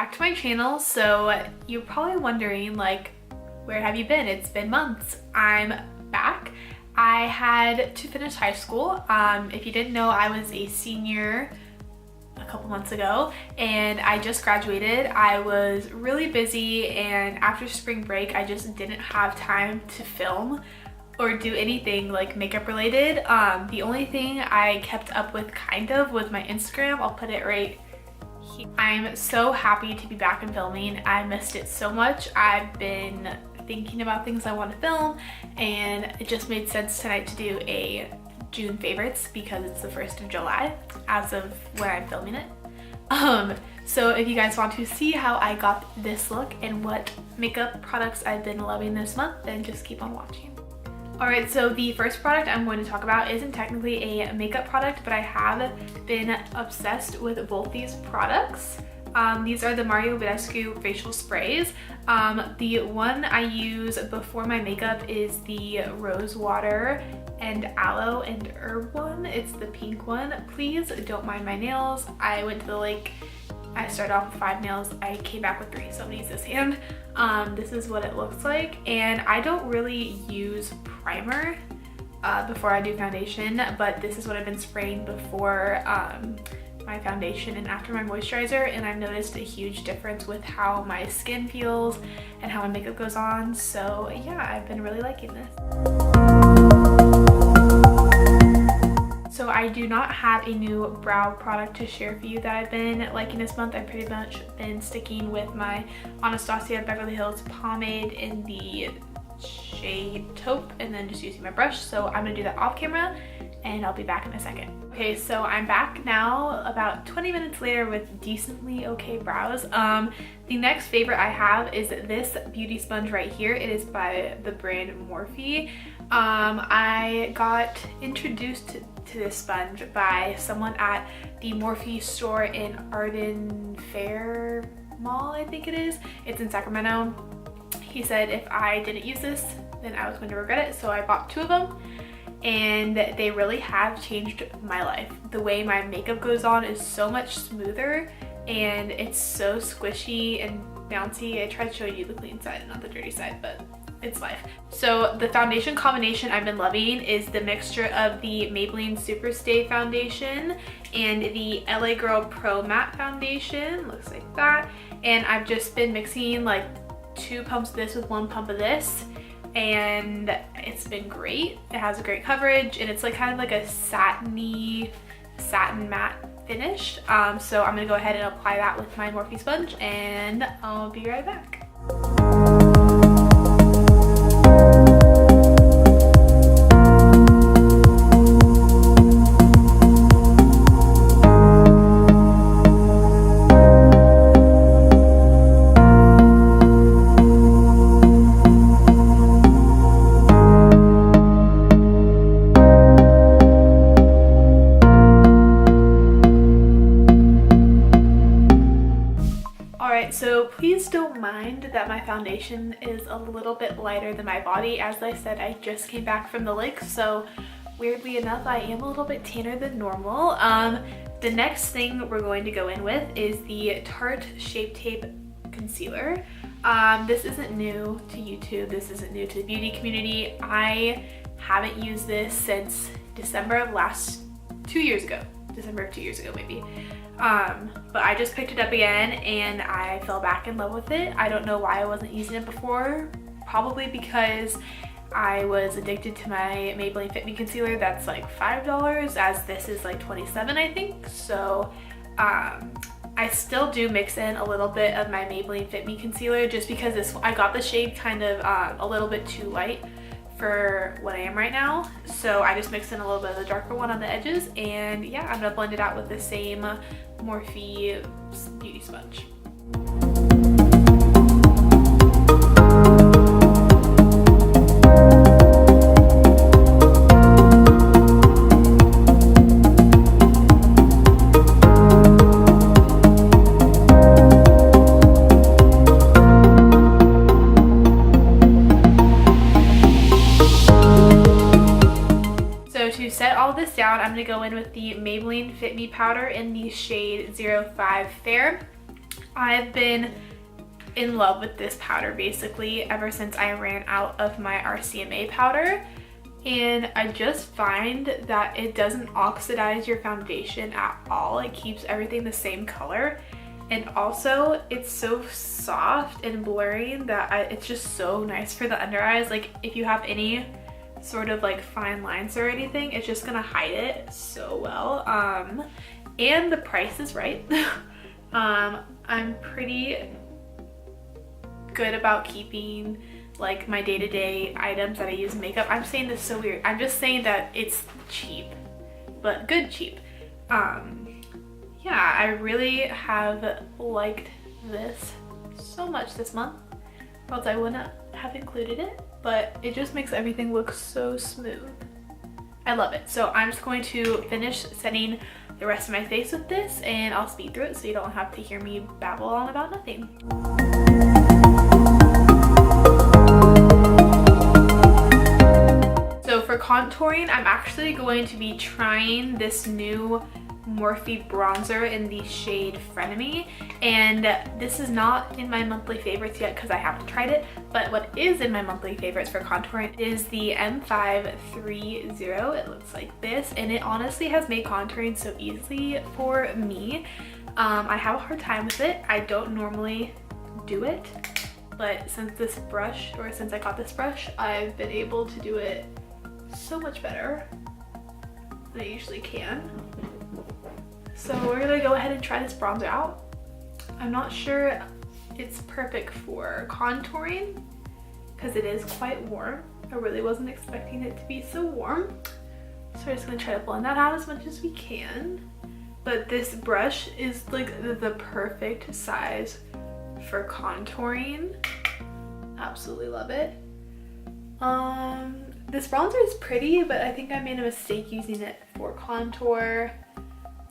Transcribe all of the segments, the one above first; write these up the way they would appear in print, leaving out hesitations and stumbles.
back to my channel. So you're probably wondering, like, where have you been? It's been months. I'm back. I had to finish high school. If you didn't know, I was a senior a couple months ago and I just graduated. I was really busy, and after spring break I just didn't have time to film or do anything like makeup related. The only thing I kept up with kind of was my Instagram. I'll put it right here. I'm so happy to be back in filming. I missed it so much. I've been thinking about things I want to film, and it just made sense tonight to do a June favorites because it's the 1st of July as of when I'm filming it. So if you guys want to see how I got this look and what makeup products I've been loving this month, then just keep on watching. Alright, so the first product I'm going to talk about isn't technically a makeup product, but I have been obsessed with both these products. These are the Mario Badescu facial sprays. The one I use before my makeup is the Rose Water and Aloe and Herb one. It's the pink one. Please don't mind my nails. I went to the lake. I started off with 5 nails. I came back with 3, so I'm gonna use this hand. This is what it looks like, and I don't really use primer before I do foundation, but this is what I've been spraying before my foundation and after my moisturizer, and I've noticed a huge difference with how my skin feels and how my makeup goes on. So yeah, I've been really liking this. So I do not have a new brow product to share for you that I've been liking this month. I've pretty much been sticking with my Anastasia Beverly Hills pomade in the shade Taupe and then just using my brush. So I'm gonna do that off camera and I'll be back in a second. Okay, so I'm back now about 20 minutes later with decently okay brows. The next favorite I have is this beauty sponge right here. It is by the brand Morphe. I got introduced to this sponge by someone at the Morphe store in Arden Fair Mall, I think it is. It's in Sacramento. He said if I didn't use this, then I was going to regret it, so I bought 2 of them. And they really have changed my life. The way my makeup goes on is so much smoother, and it's so squishy and bouncy. I tried showing you the clean side and not the dirty side, but it's life. So the foundation combination I've been loving is the mixture of the Maybelline Superstay foundation and the LA Girl Pro Matte foundation. Looks like that. And I've just been mixing like 2 pumps of this with 1 pump of this, and it's been great. It has a great coverage, and it's like kind of like a satin matte finish. So I'm gonna go ahead and apply that with my Morphe sponge, and I'll be right back. So please don't mind that my foundation is a little bit lighter than my body. As I said, I just came back from the lake, so weirdly enough, I am a little bit tanner than normal. The next thing we're going to go in with is the Tarte Shape Tape Concealer. This isn't new to YouTube. This isn't new to the beauty community. I haven't used this since December of 2 years ago. December of 2 years ago maybe. But I just picked it up again and I fell back in love with it. I don't know why I wasn't using it before. Probably because I was addicted to my Maybelline Fit Me concealer that's like $5, as this is like $27 I think. So I still do mix in a little bit of my Maybelline Fit Me concealer just because I got the shade kind of a little bit too light for what I am right now. So I just mixed in a little bit of the darker one on the edges, and yeah, I'm gonna blend it out with the same Morphe beauty sponge. Set all this down, I'm going to go in with the Maybelline Fit Me powder in the shade 05 Fair. I've been in love with this powder basically ever since I ran out of my RCMA powder, and I just find that it doesn't oxidize your foundation at all. It keeps everything the same color, and also it's so soft and blurring that it's just so nice for the under eyes. Like if you have any sort of like fine lines or anything, it's just gonna hide it so well. And the price is right. I'm pretty good about keeping like my day-to-day items that I use in makeup. I'm saying this so weird. I'm just saying that it's cheap, but good cheap. Yeah, I really have liked this so much this month, or else I wouldn't have included it, but it just makes everything look so smooth. I love it. So I'm just going to finish setting the rest of my face with this, and I'll speed through it so you don't have to hear me babble on about nothing. So for contouring, I'm actually going to be trying this new Morphe bronzer in the shade Frenemy, and this is not in my monthly favorites yet because I haven't tried it, but what is in my monthly favorites for contouring is the M530. It looks like this, and it honestly has made contouring so easy for me. I have a hard time with it. I don't normally do it, but since I got this brush, I've been able to do it so much better than I usually can. So we're gonna go ahead and try this bronzer out. I'm not sure it's perfect for contouring because it is quite warm. I really wasn't expecting it to be so warm. So we're just gonna try to blend that out as much as we can. But this brush is like the perfect size for contouring. Absolutely love it. This bronzer is pretty, but I think I made a mistake using it for contour.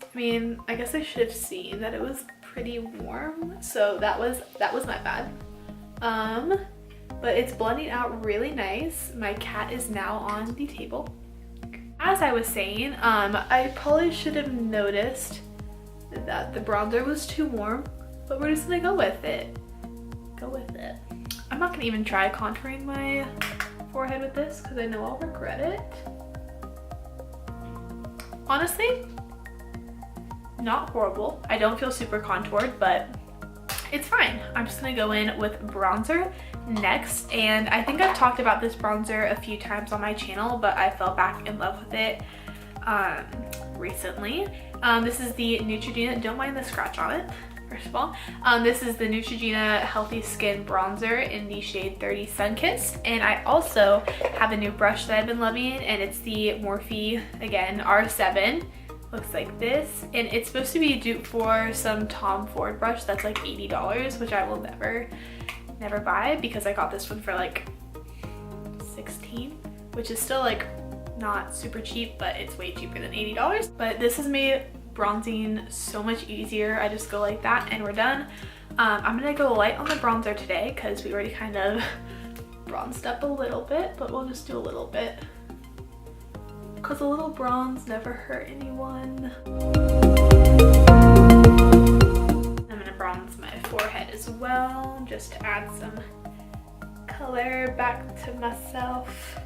I mean, I guess I should have seen that it was pretty warm, so that was my bad. But it's blending out really nice. My cat is now on the table. As I was saying, I probably should have noticed that the bronzer was too warm, but we're just gonna go with it. Go with it. I'm not gonna even try contouring my forehead with this because I know I'll regret it. Honestly, not horrible. I don't feel super contoured, but it's fine. I'm just gonna go in with bronzer next, and I think I've talked about this bronzer a few times on my channel, but I fell back in love with it recently. This is the Neutrogena. Don't mind the scratch on it, first of all. This is the Neutrogena Healthy Skin Bronzer in the shade 30 Sunkissed, and I also have a new brush that I've been loving, and it's the Morphe, again, R7. Looks like this, and it's supposed to be a dupe for some Tom Ford brush that's like $80, which I will never buy because I got this one for like $16, which is still like not super cheap, but it's way cheaper than $80. But this has made bronzing so much easier. I just go like that and we're done. I'm gonna go light on the bronzer today because we already kind of bronzed up a little bit, but we'll just do a little bit because a little bronze never hurt anyone. I'm gonna bronze my forehead as well, just to add some color back to myself.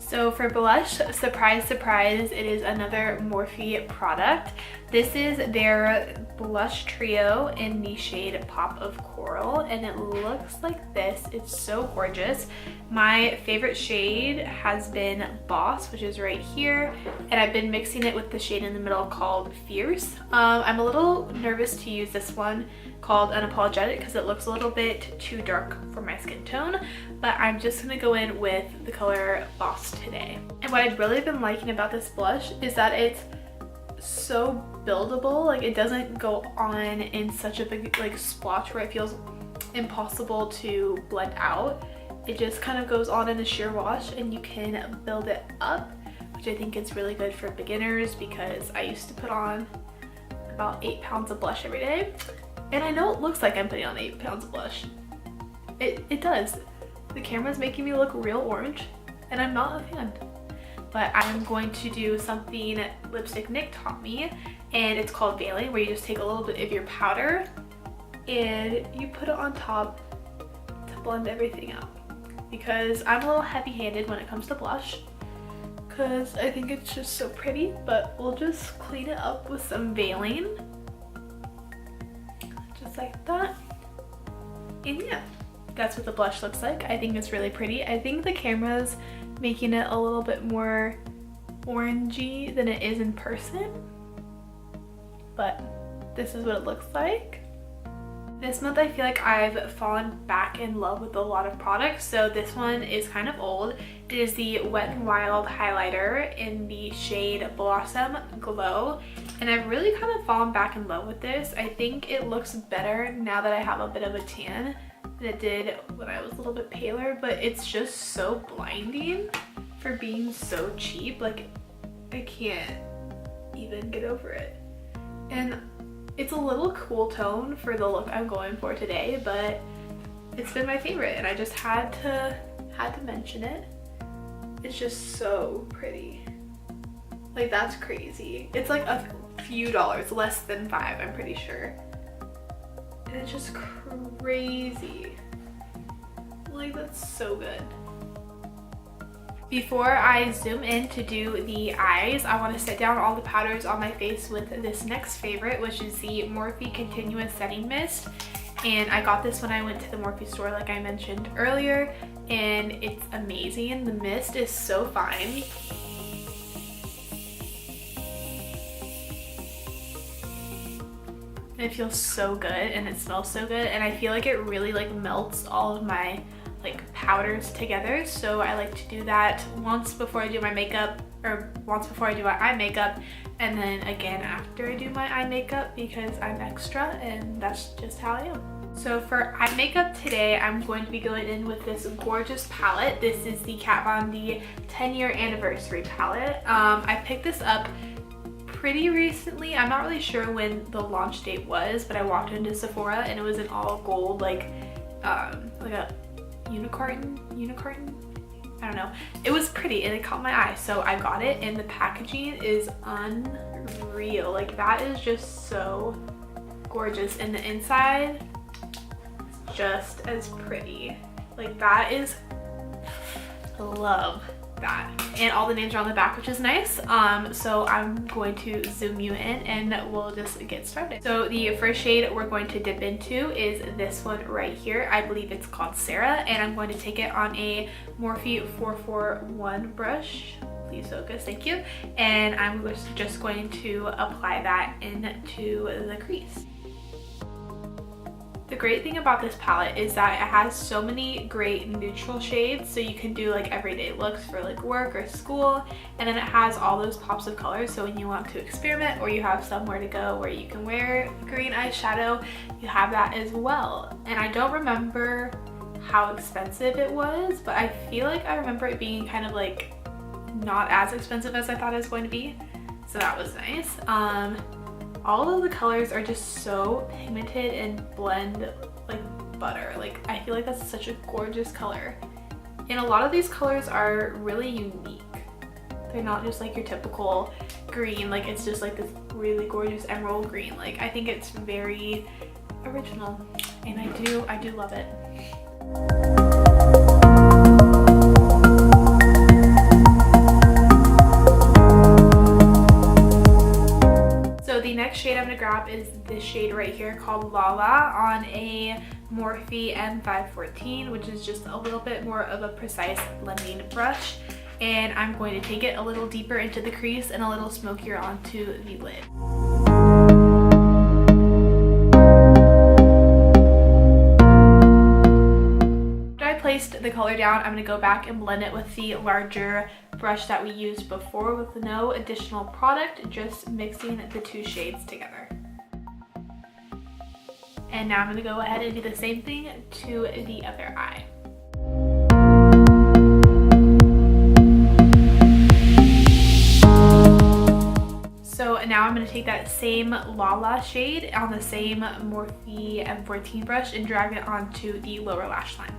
So for blush, surprise, surprise, it is another Morphe product. This is their blush trio in the shade Pop of Coral, and it looks like this. It's so gorgeous. My favorite shade has been Boss, which is right here, and I've been mixing it with the shade in the middle called Fierce. I'm a little nervous to use this one called Unapologetic because it looks a little bit too dark for my skin tone, but I'm just gonna go in with the color Boss today. And what I've really been liking about this blush is that it's so buildable. Like, it doesn't go on in such a big like splotch where it feels impossible to blend out. It just kind of goes on in a sheer wash and you can build it up, which I think is really good for beginners because I used to put on about 8 pounds of blush every day. And I know it looks like I'm putting on 8 pounds of blush. It does. The camera's making me look real orange and I'm not a fan. but I'm going to do something Lipstick Nick taught me, and it's called veiling, where you just take a little bit of your powder and you put it on top to blend everything out. Because I'm a little heavy-handed when it comes to blush, because I think it's just so pretty, but we'll just clean it up with some veiling. Just like that. And yeah, that's what the blush looks like. I think it's really pretty. I think the camera's making it a little bit more orangey than it is in person, but this is what it looks like. This month I feel like I've fallen back in love with a lot of products. So this one is kind of old. It is the Wet n Wild highlighter in the shade Blossom Glow, and I've really kind of fallen back in love with this. I think it looks better now that I have a bit of a tan than it did when I was a little bit paler, but it's just so blinding for being so cheap. Like, I can't even get over it. And it's a little cool tone for the look I'm going for today, but it's been my favorite and I just had to mention it. It's just so pretty. Like, that's crazy. It's like a few dollars, less than $5, I'm pretty sure. And it's just crazy. Like, that's so good. Before I zoom in to do the eyes, I want to set down all the powders on my face with this next favorite, which is the Morphe Continuous Setting Mist. And I got this when I went to the Morphe store, like I mentioned earlier, and it's amazing. The mist is so fine. It feels so good and it smells so good, and I feel like it really like melts all of my like powders together. So I like to do that once before I do my makeup, or once before I do my eye makeup, and then again after I do my eye makeup, because I'm extra and that's just how I am. So for eye makeup today, I'm going to be going in with this gorgeous palette. This is the Kat Von D 10-year anniversary palette. I picked this up pretty recently. I'm not really sure when the launch date was, but I walked into Sephora and it was in all gold, like a unicorn, I don't know. It was pretty and it caught my eye, so I got it, and the packaging is unreal. Like, that is just so gorgeous, and the inside is just as pretty. Like, that is, love that. And all the names are on the back, which is nice. So I'm going to zoom you in and we'll just get started. So the first shade we're going to dip into is this one right here. I believe it's called Sarah, and I'm going to take it on a Morphe 441 brush. Please focus, thank you. And I'm just going to apply that into the crease. The great thing about this palette is that it has so many great neutral shades, so you can do like everyday looks for like work or school, and then it has all those pops of color, so when you want to experiment or you have somewhere to go where you can wear green eyeshadow, you have that as well. And I don't remember how expensive it was, but I feel like I remember it being kind of like not as expensive as I thought it was going to be, so that was nice. All of the colors are just so pigmented and blend like butter. Like, I feel like that's such a gorgeous color. And a lot of these colors are really unique. They're not just like your typical green, like it's just like this really gorgeous emerald green. Like, I think it's very original, and I do love it. The next shade I'm going to grab is this shade right here called Lala on a Morphe M514, which is just a little bit more of a precise blending brush. And I'm going to take it a little deeper into the crease and a little smokier onto the lid. Placed the color down, I'm going to go back and blend it with the larger brush that we used before with no additional product, just mixing the two shades together. And now I'm going to go ahead and do the same thing to the other eye. So now I'm going to take that same Lala shade on the same Morphe M14 brush and drag it onto the lower lash line.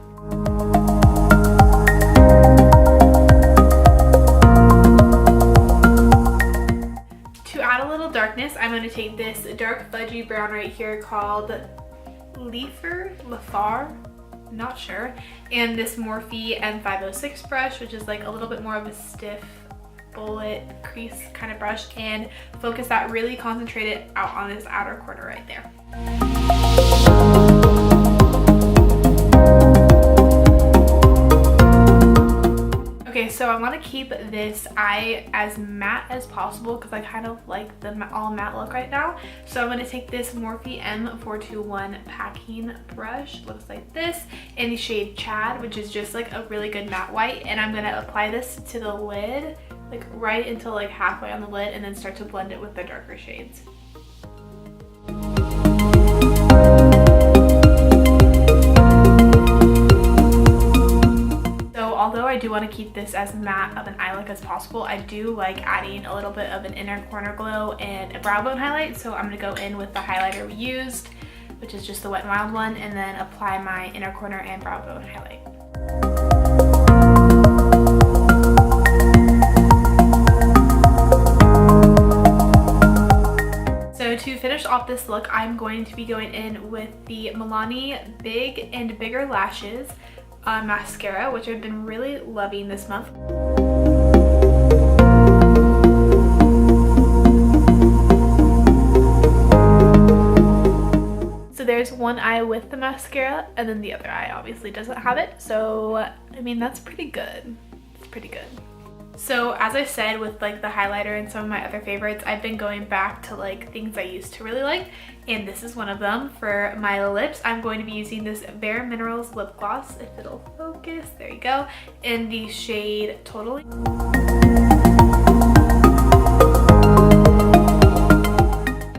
darkness, I'm going to take this dark fudgy brown right here called Lefar, not sure, and this Morphe M506 brush, which is like a little bit more of a stiff bullet crease kind of brush, and focus that really concentrated out on this outer corner right there. Okay, so I want to keep this eye as matte as possible because I kind of like the all matte look right now. So I'm going to take this Morphe M421 packing brush, looks like this, in the shade Chad, which is just like a really good matte white, and I'm going to apply this to the lid, like right until like halfway on the lid, and then start to blend it with the darker shades. Although I do want to keep this as matte of an eye look as possible, I do like adding a little bit of an inner corner glow and a brow bone highlight. So I'm going to go in with the highlighter we used, which is just the Wet n Wild one, and then apply my inner corner and brow bone highlight. So to finish off this look, I'm going to be going in with the Milani Big and Bigger Lashes mascara, which I've been really loving this month. So there's one eye with the mascara, and then the other eye obviously doesn't have it. So I mean, that's pretty good. It's pretty good. So as I said, with like the highlighter and some of my other favorites, I've been going back to like things I used to really like, and this is one of them. For my lips, I'm going to be using this Bare Minerals lip gloss, if it'll focus, there you go, in the shade Totally.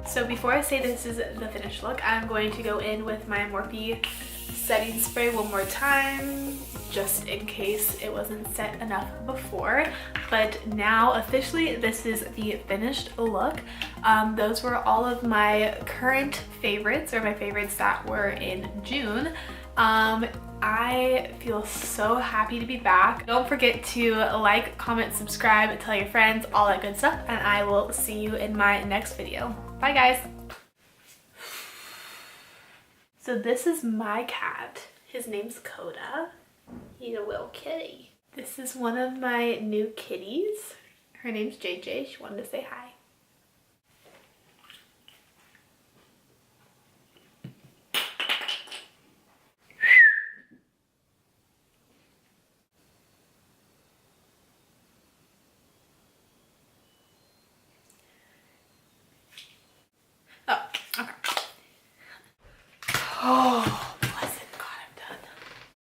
So before I say this is the finished look, I'm going to go in with my Morphe setting spray one more time, just in case it wasn't set enough before. But now officially this is the finished look. Those were all of my current favorites, or my favorites that were in June. I feel so happy to be back. Don't forget to like, comment, subscribe, tell your friends, all that good stuff, and I will see you in my next video. Bye guys! So this is my cat. His name's Coda. He's a little kitty. This is one of my new kitties. Her name's JJ. She wanted to say hi. Oh, okay. Oh.